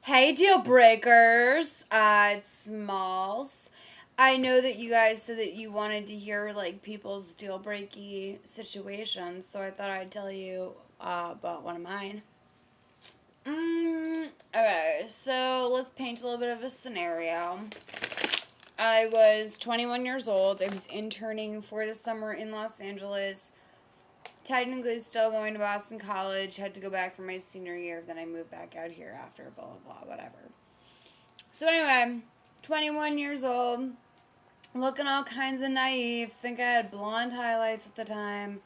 Hey, deal breakers. It's Smalls. I know that you guys said that you wanted to hear like people's deal breaky situations, so I thought I'd tell you about one of mine. Okay, so let's paint a little bit of a scenario. I was 21 years old. I was interning for the summer in Los Angeles. Technically still going to Boston College. Had to go back for my senior year. Then I moved back out here after blah, blah, blah, whatever. So anyway, 21 years old. Looking all kinds of naive. Think I had blonde highlights at the time.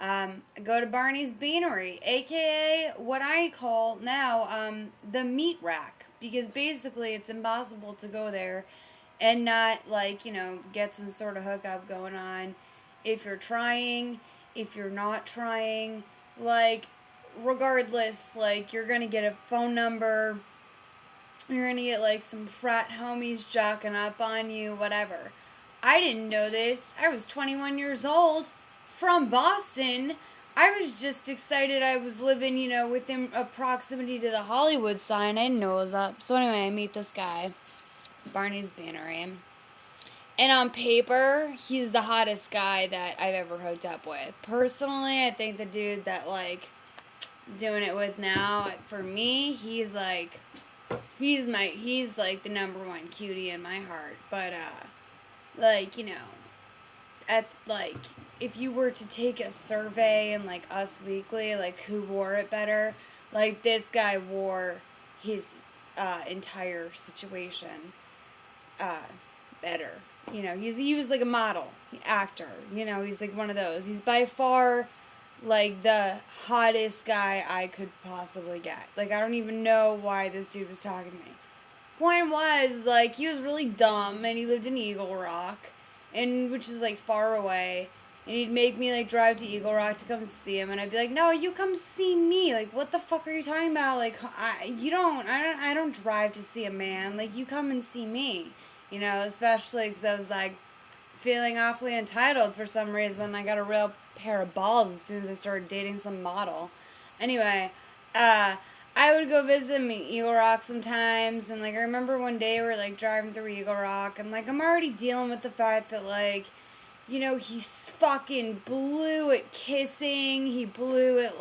I go to Barney's Beanery, aka what I call now the meat rack, because basically it's impossible to go there and not get some sort of hookup going on. If you're trying, if you're not trying, regardless, you're gonna get a phone number. You're gonna get some frat homies jocking up on you, whatever. I didn't know this. I was 21 years old, from Boston. I was just excited I was living, within a proximity to the Hollywood sign. I didn't know it was up. So anyway, I meet this guy, Barney's Beanery. And on paper, he's the hottest guy that I've ever hooked up with. Personally, I think the dude that, doing it with now, for me, he's the number one cutie in my heart. But, if you were to take a survey in, Us Weekly, who wore it better, this guy wore his, entire situation, better. He was like a model, actor. He's like one of those. He's by far the hottest guy I could possibly get. I don't even know why this dude was talking to me. Point was, he was really dumb and he lived in Eagle Rock, which is far away. And he'd make me drive to Eagle Rock to come see him, and I'd be like, "No, you come see me. What the fuck are you talking about? I don't drive to see a man. You come and see me." Especially because I was, feeling awfully entitled for some reason. I got a real pair of balls as soon as I started dating some model. Anyway, I would go visit him in Eagle Rock sometimes, and, I remember one day we were, driving through Eagle Rock, and, I'm already dealing with the fact that, he's fucking blew at kissing. He blew at,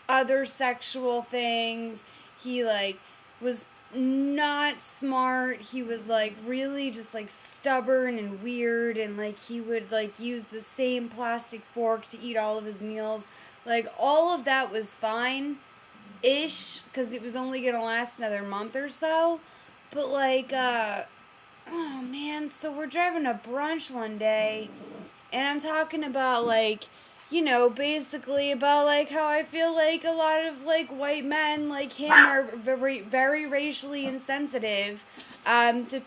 other sexual things. He, was not smart. He was really just stubborn and weird, and he would use the same plastic fork to eat all of his meals. All of that was fine ish, because it was only gonna last another month or so. But oh man, so we're driving to brunch one day, and I'm talking about basically about how I feel a lot of white men like him are very, very racially insensitive to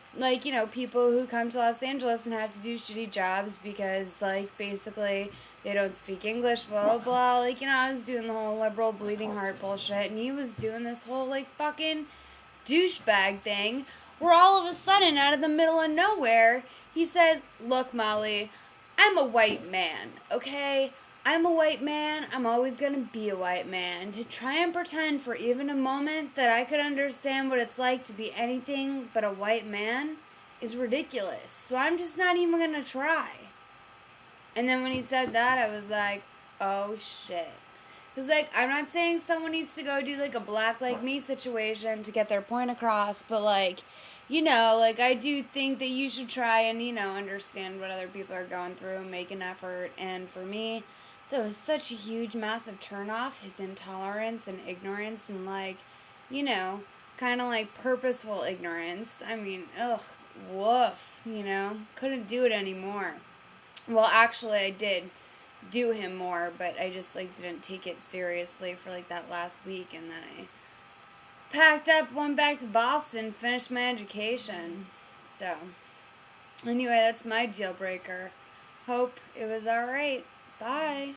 people who come to Los Angeles and have to do shitty jobs because basically they don't speak English, blah blah blah. I was doing the whole liberal bleeding heart bullshit, and he was doing this whole fucking douchebag thing where all of a sudden, out of the middle of nowhere, he says, "Look, Molly, I'm a white man, okay? I'm a white man. I'm always going to be a white man. To try and pretend for even a moment that I could understand what it's like to be anything but a white man is ridiculous. So I'm just not even going to try." And then when he said that, I was like, oh shit. Because, I'm not saying someone needs to go do, a black like me situation to get their point across, but, I do think that you should try and, understand what other people are going through and make an effort. And for me, that was such a huge, massive turnoff, his intolerance and ignorance and, kind of purposeful ignorance. I mean, ugh, woof, couldn't do it anymore. Well, actually, I did do him more, but I just, didn't take it seriously for, that last week, and then I packed up, went back to Boston, finished my education. So, anyway, that's my deal breaker. Hope it was alright. Bye.